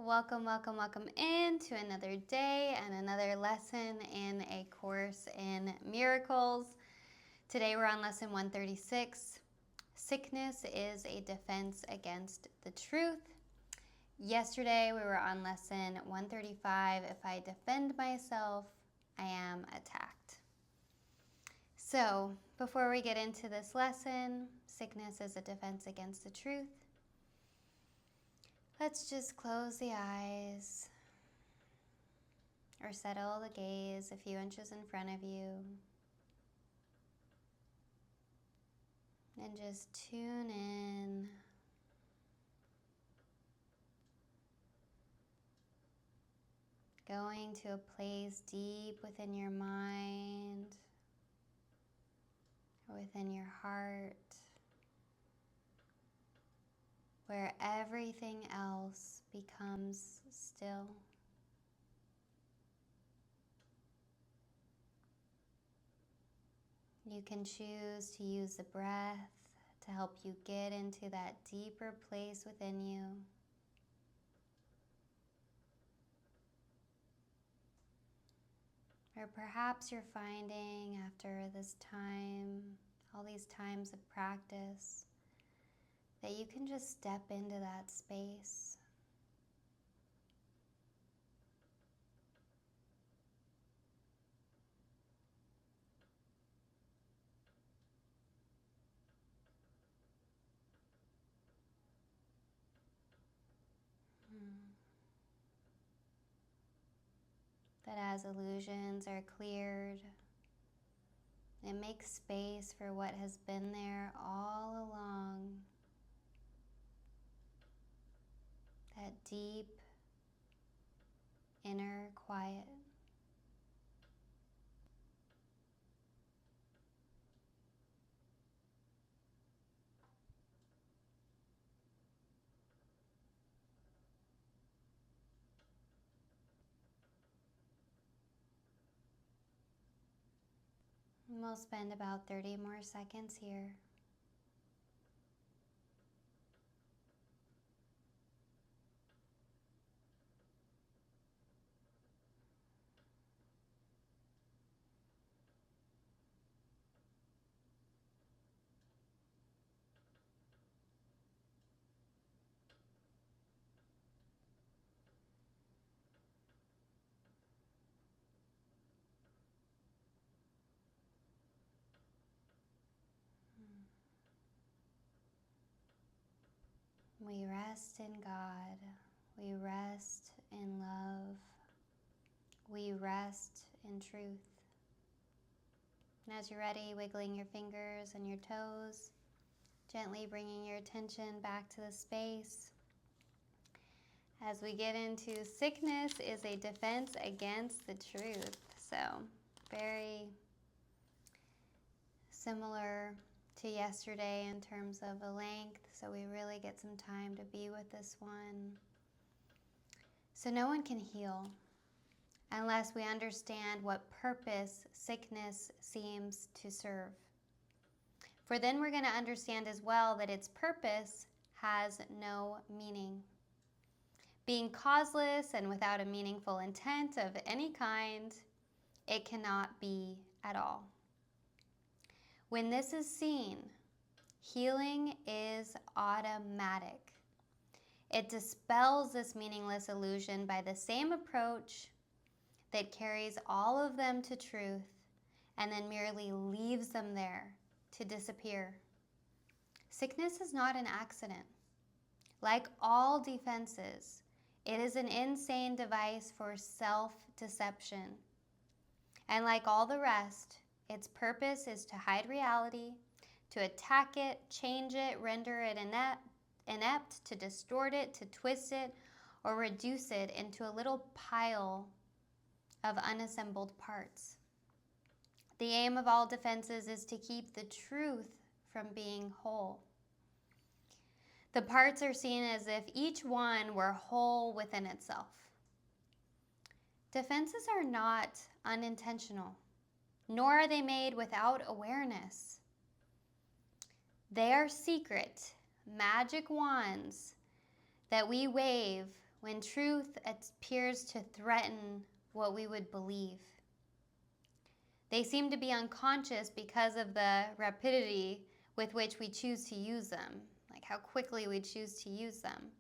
Welcome, welcome, welcome into another day and another lesson in a course in miracles. Today we're on lesson 136. Sickness is a defense against the truth. Yesterday we were on lesson 135. If I defend myself, I am attacked. So before we get into this lesson, sickness is a defense against the truth. Let's just close the eyes or settle the gaze a few inches in front of you and just tune in. Going to a place deep within your mind or within your heart where everything else becomes still. You can choose to use the breath to help you get into that deeper place within you. Or perhaps you're finding after this time, all these times of practice, that you can just step into that space. That as illusions are cleared, it makes space for what has been there all along. That deep inner quiet. We'll spend about 30 more seconds here. We rest in God. We rest in love. We rest in truth. And as you're ready, wiggling your fingers and your toes, gently bringing your attention back to the space. As we get into sickness is a defense against the truth. So very similar to yesterday in terms of a length. So we really get some time to be with this one. So no one can heal unless we understand what purpose sickness seems to serve. For then we're going to understand as well that its purpose has no meaning. Being causeless and without a meaningful intent of any kind, it cannot be at all. When this is seen, healing is automatic. It dispels this meaningless illusion by the same approach that carries all of them to truth and then merely leaves them there to disappear. Sickness is not an accident. Like all defenses, it is an insane device for self-deception. And like all the rest, its purpose is to hide reality, to attack it, change it, render it inept, to distort it, to twist it, or reduce it into a little pile of unassembled parts. The aim of all defenses is to keep the truth from being whole. The parts are seen as if each one were whole within itself. Defenses are not unintentional, nor are they made without awareness. They are secret, magic wands that we wave when truth appears to threaten what we would believe. They seem to be unconscious because of the rapidity with which we choose to use them, like how quickly we choose to use them.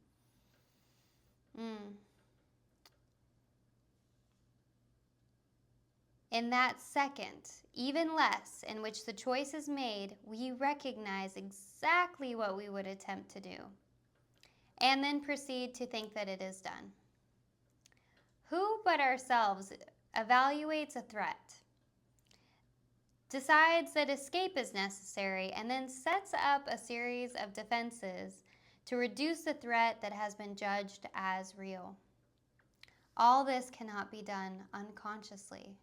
In that second, even less, in which the choice is made, we recognize exactly what we would attempt to do, and then proceed to think that it is done. Who but ourselves evaluates a threat, decides that escape is necessary, and then sets up a series of defenses to reduce the threat that has been judged as real? All this cannot be done unconsciously.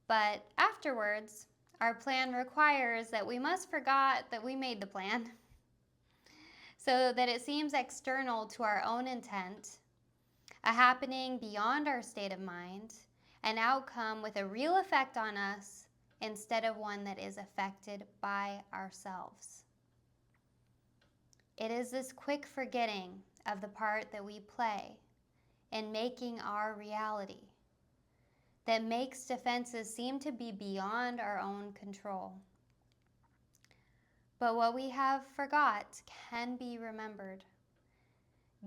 But afterwards, our plan requires that we must forget that we made the plan, so that it seems external to our own intent, a happening beyond our state of mind, an outcome with a real effect on us instead of one that is affected by ourselves. It is this quick forgetting of the part that we play in making our reality that makes defenses seem to be beyond our own control. But what we have forgot can be remembered,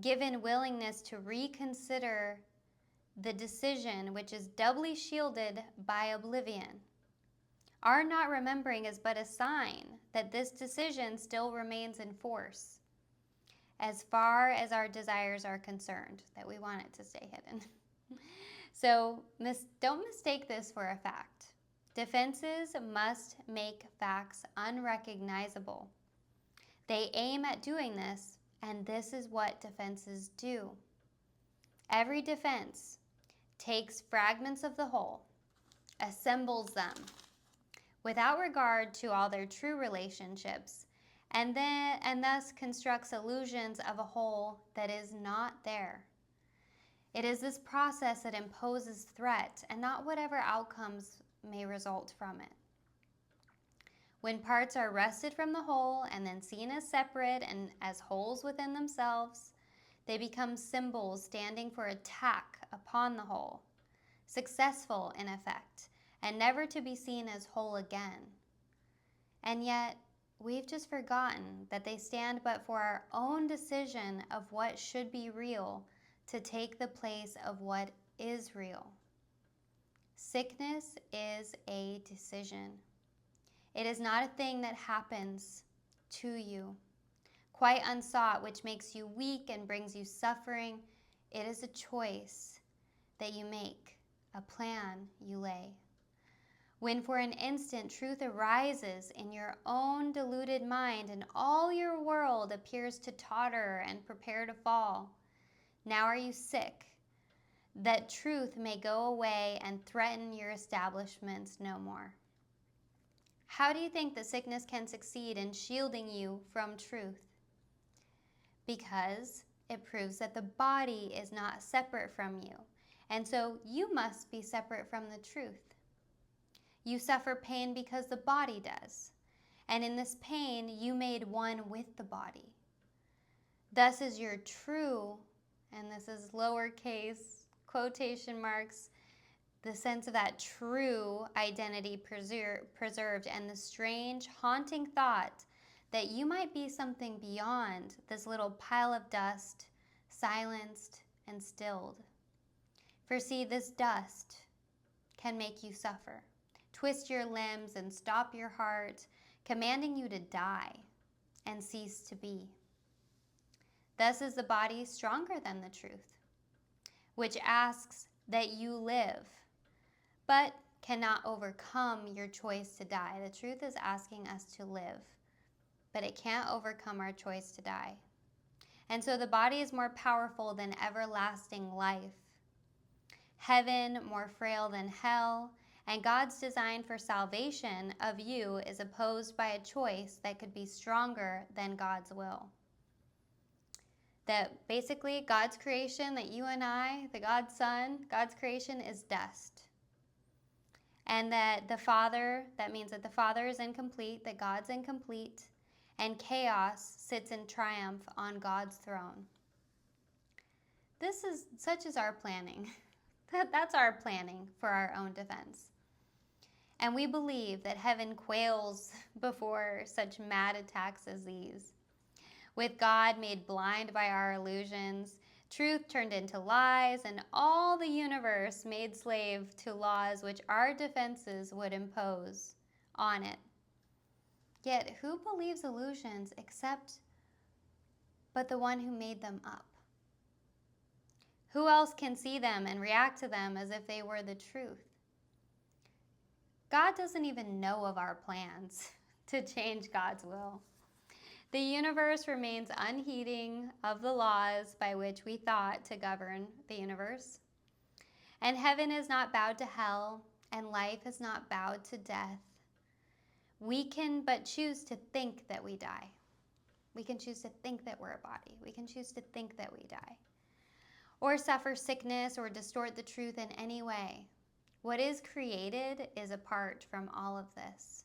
given willingness to reconsider the decision which is doubly shielded by oblivion. Our not remembering is but a sign that this decision still remains in force, as far as our desires are concerned, that we want it to stay hidden. So don't mistake this for a fact. Defenses must make facts unrecognizable. They aim at doing this, and this is what defenses do. Every defense takes fragments of the whole, assembles them, without regard to all their true relationships, and thus constructs illusions of a whole that is not there. It is this process that imposes threat and not whatever outcomes may result from it. When parts are wrested from the whole and then seen as separate and as wholes within themselves, they become symbols standing for attack upon the whole, successful in effect, and never to be seen as whole again. And yet, we've just forgotten that they stand but for our own decision of what should be real to take the place of what is real. Sickness is a decision. It is not a thing that happens to you, quite unsought, which makes you weak and brings you suffering. It is a choice that you make, a plan you lay. When for an instant truth arises in your own deluded mind and all your world appears to totter and prepare to fall, now are you sick, that truth may go away and threaten your establishments no more. How do you think that sickness can succeed in shielding you from truth? Because it proves that the body is not separate from you, and so you must be separate from the truth. You suffer pain because the body does, and in this pain you made one with the body. Thus is your true, and this is lowercase quotation marks, the sense of that true identity preserved, and the strange, haunting thought that you might be something beyond this little pile of dust, silenced and stilled. For see, this dust can make you suffer, twist your limbs and stop your heart, commanding you to die and cease to be. Thus is the body stronger than the truth, which asks that you live, but cannot overcome your choice to die. The truth is asking us to live, but it can't overcome our choice to die. And so the body is more powerful than everlasting life, heaven more frail than hell, and God's design for salvation of you is opposed by a choice that could be stronger than God's will. That basically God's creation, that you and I, the God's Son, God's creation is dust. And that the Father, that means that the Father is incomplete, that God's incomplete, and chaos sits in triumph on God's throne. Such is our planning. That's our planning for our own defense. And we believe that heaven quails before such mad attacks as these. With God made blind by our illusions, truth turned into lies, and all the universe made slave to laws which our defenses would impose on it. Yet who believes illusions except but the one who made them up? Who else can see them and react to them as if they were the truth? God doesn't even know of our plans to change God's will. The universe remains unheeding of the laws by which we thought to govern the universe. And heaven is not bowed to hell, and life is not bowed to death. We can but choose to think that we die. We can choose to think that we're a body. We can choose to think that we die, or suffer sickness or distort the truth in any way. What is created is apart from all of this.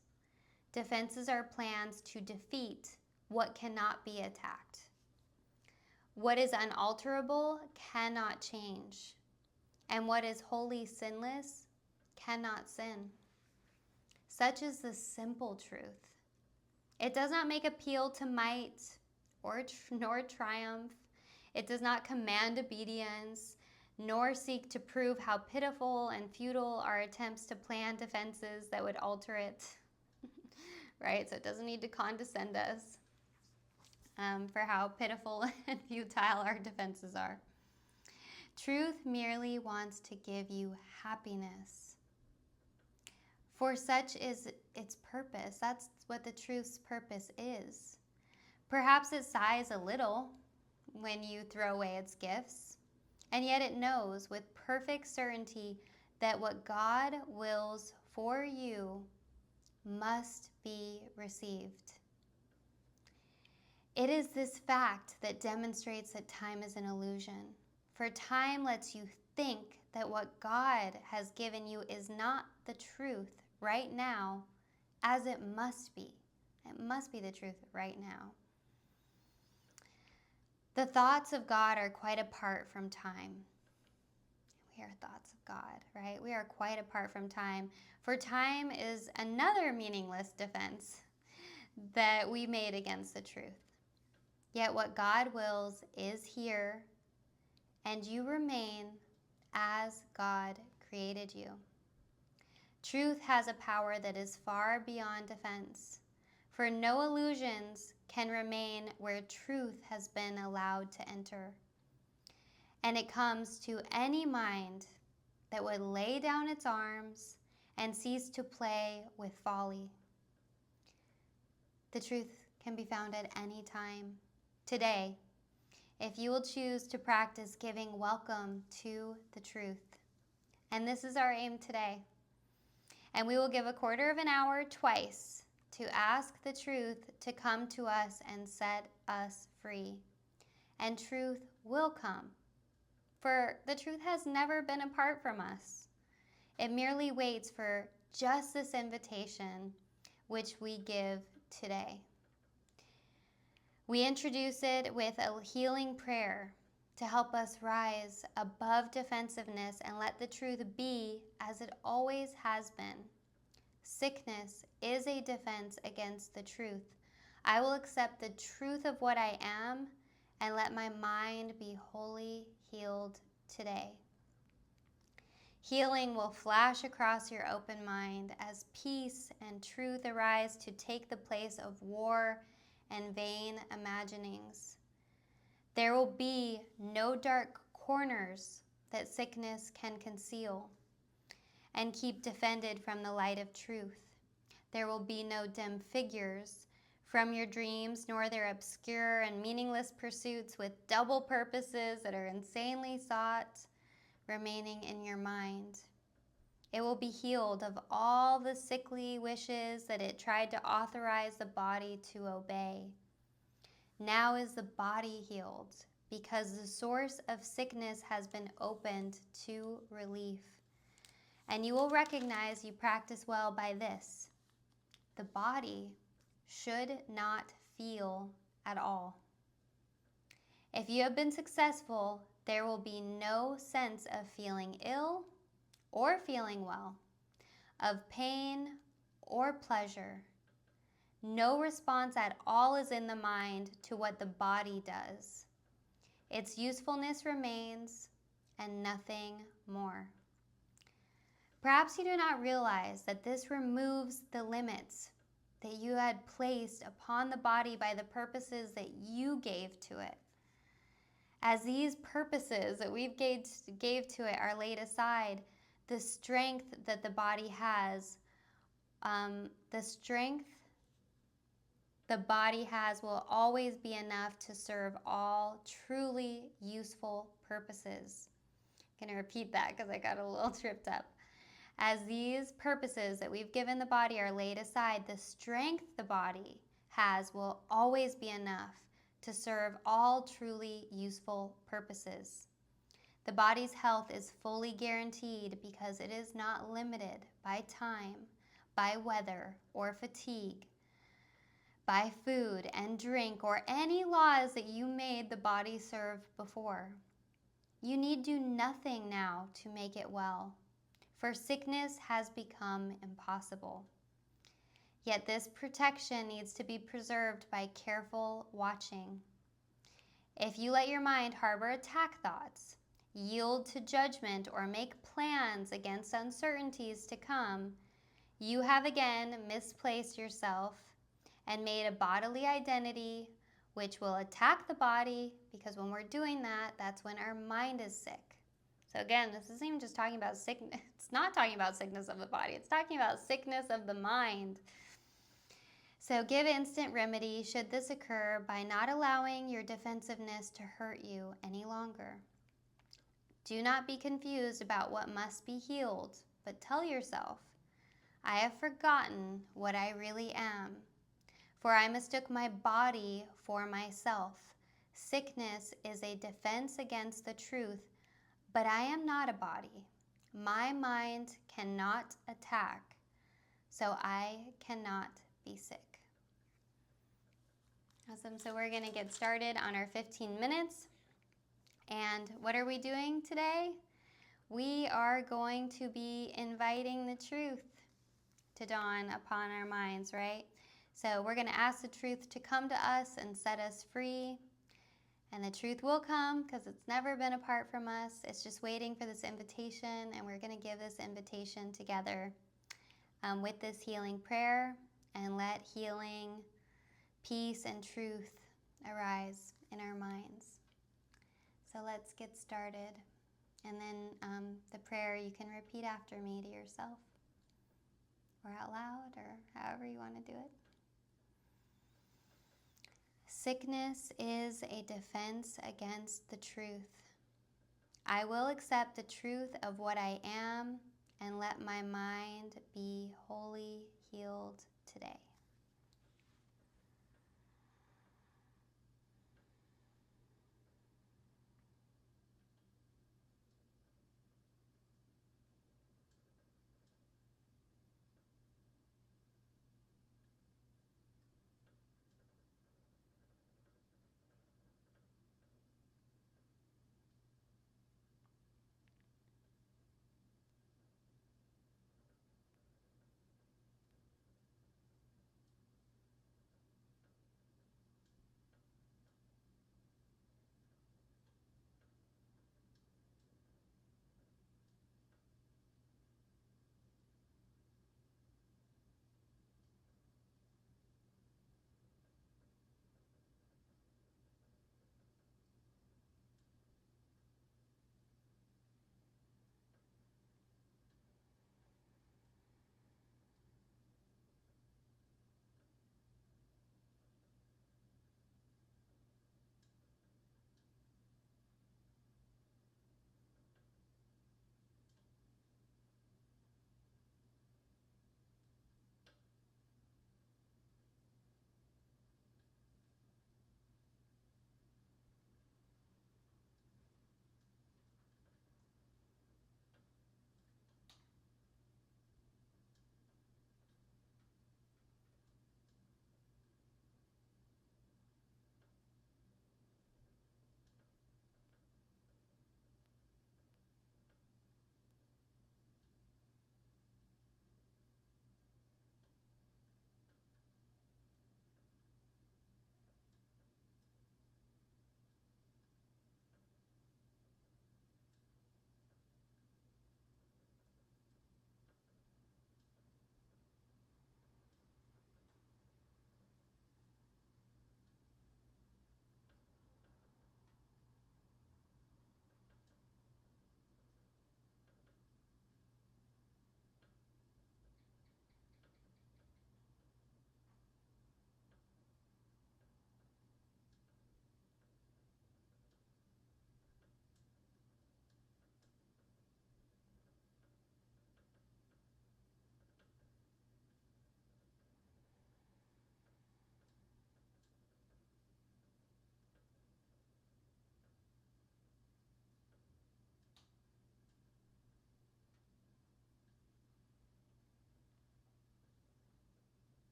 Defenses are plans to defeat what cannot be attacked. What is unalterable cannot change, and what is wholly sinless cannot sin. Such is the simple truth. It does not make appeal to might nor triumph. It does not command obedience, nor seek to prove how pitiful and futile our attempts to plan defenses that would alter it. Right? So it doesn't need to condescend us for how pitiful and futile our defenses are. Truth merely wants to give you happiness. For such is its purpose. That's what the truth's purpose is. Perhaps it sighs a little when you throw away its gifts, and yet it knows with perfect certainty that what God wills for you must be received. It is this fact that demonstrates that time is an illusion, for time lets you think that what God has given you is not the truth right now, as it must be. It must be the truth right now. The thoughts of God are quite apart from time. We are thoughts of God, right? We are quite apart from time, for time is another meaningless defense that we made against the truth. Yet what God wills is here, and you remain as God created you. Truth has a power that is far beyond defense, for no illusions can remain where truth has been allowed to enter. And it comes to any mind that would lay down its arms and cease to play with folly. The truth can be found at any time. Today, if you will choose to practice giving welcome to the truth. And this is our aim today. And we will give a quarter of an hour twice to ask the truth to come to us and set us free. And truth will come, for the truth has never been apart from us. It merely waits for just this invitation which we give today. We introduce it with a healing prayer to help us rise above defensiveness and let the truth be as it always has been. Sickness is a defense against the truth. I will accept the truth of what I am and let my mind be wholly healed today. Healing will flash across your open mind as peace and truth arise to take the place of war and vain imaginings. There will be no dark corners that sickness can conceal and keep defended from the light of truth. There will be no dim figures from your dreams, nor their obscure and meaningless pursuits with double purposes that are insanely sought remaining in your mind. It will be healed of all the sickly wishes that it tried to authorize the body to obey. Now is the body healed because the source of sickness has been opened to relief. And you will recognize you practice well by this. The body should not feel at all. If you have been successful there will be no sense of feeling ill or feeling well, of pain or pleasure. No response at all is in the mind to what the body does. Its usefulness remains, and nothing more. Perhaps you do not realize that this removes the limits that you had placed upon the body by the purposes that you gave to it. As these purposes that we've gave to it are laid aside, the strength that the body has, the body has will always be enough to serve all truly useful purposes. I'm going to repeat that because I got a little tripped up. As these purposes that we've given the body are laid aside, the strength the body has will always be enough to serve all truly useful purposes. The body's health is fully guaranteed because it is not limited by time, by weather or fatigue, by food and drink or any laws that you made the body serve before. You need do nothing now to make it well, for sickness has become impossible. Yet this protection needs to be preserved by careful watching. If you let your mind harbor attack thoughts, yield to judgment, or make plans against uncertainties to come, you have again misplaced yourself and made a bodily identity which will attack the body, because when we're doing that, that's when our mind is sick. So again, this isn't even just talking about sickness. It's not talking about sickness of the body. It's talking about sickness of the mind. So give instant remedy should this occur by not allowing your defensiveness to hurt you any longer. Do not be confused about what must be healed, but tell yourself, I have forgotten what I really am, for I mistook my body for myself. Sickness is a defense against the truth, but I am not a body. My mind cannot attack, so I cannot be sick. Awesome. So we're going to get started on our 15 minutes. And what are we doing today? We are going to be inviting the truth to dawn upon our minds, right? So we're going to ask the truth to come to us and set us free. And the truth will come because it's never been apart from us. It's just waiting for this invitation, and we're going to give this invitation together with this healing prayer, and let healing, peace, and truth arise in our minds. So let's get started. And then the prayer you can repeat after me to yourself, or out loud, or however you want to do it. Sickness is a defense against the truth. I will accept the truth of what I am and let my mind be wholly healed today.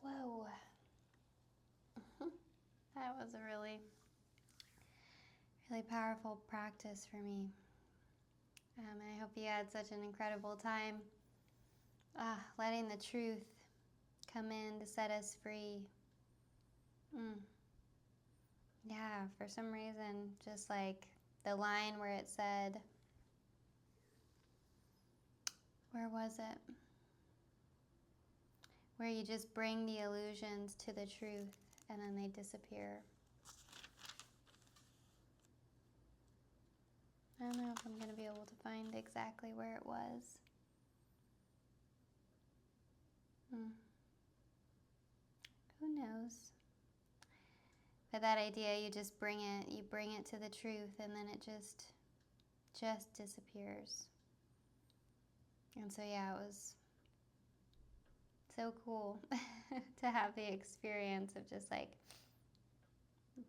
Whoa. That was a really, really powerful practice for me. I hope you had such an incredible time letting the truth come in to set us free. Yeah, for some reason, just like the line where it said, where was it? Where you just bring the illusions to the truth and then they disappear. I don't know if I'm going to be able to find exactly where it was. Who knows? But that idea, you bring it to the truth, and then it just disappears. And so yeah, it was so cool to have the experience of just like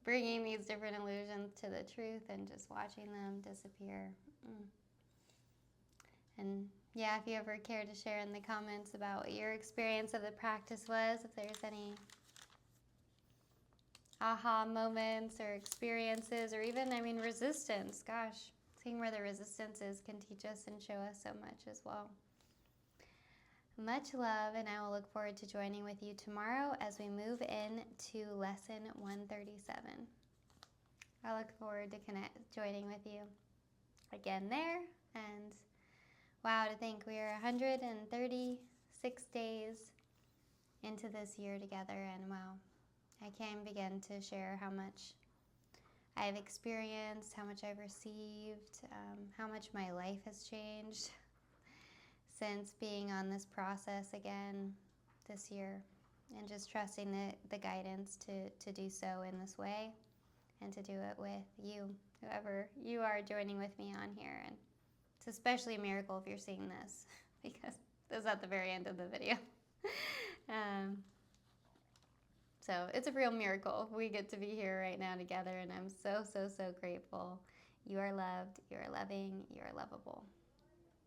bringing these different illusions to the truth and just watching them disappear. And yeah, if you ever care to share in the comments about what your experience of the practice was, if there's any aha moments or experiences, or even, resistance. Gosh, seeing where the resistance is can teach us and show us so much as well. Much love, and I will look forward to joining with you tomorrow as we move into lesson 137. I look forward to joining with you again there. And wow, to think we are 136 days into this year together, and wow, I can't begin to share how much I've experienced, how much I've received, how much my life has changed since being on this process again this year, and just trusting the guidance to do so in this way and to do it with you, whoever you are joining with me on here. And it's especially a miracle if you're seeing this because this is at the very end of the video. So it's a real miracle. We get to be here right now together, and I'm so, so, so grateful. You are loved, you are loving, you are lovable.